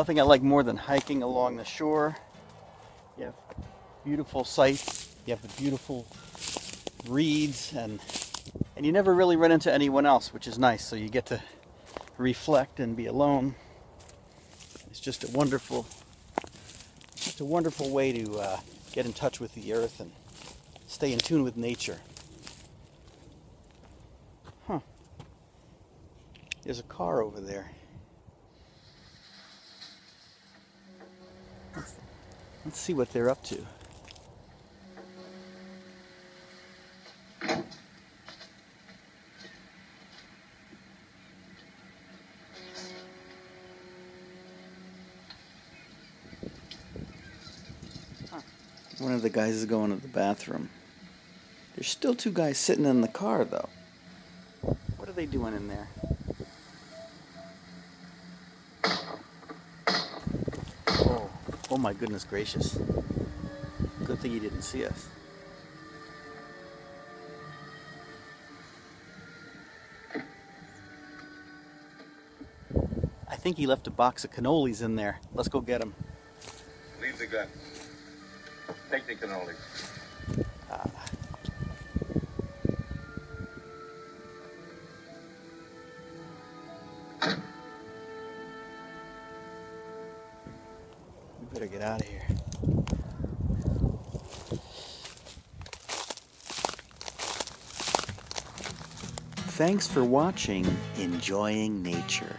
Nothing I like more than hiking along the shore. You have beautiful sights, you have the beautiful reeds, and you never really run into anyone else, which is nice. So you get to reflect and be alone. It's just a wonderful way to get in touch with the earth and stay in tune with nature. Huh. There's a car over there. Let's see what they're up to. One of the guys is going to the bathroom. There's still two guys sitting in the car, though. What are they doing in there? Oh my goodness gracious. Good thing he didn't see us. I think he left a box of cannolis in there. Let's go get him. Leave the gun. Take the cannolis. We better get out of here. Thanks for watching Enjoying Nature.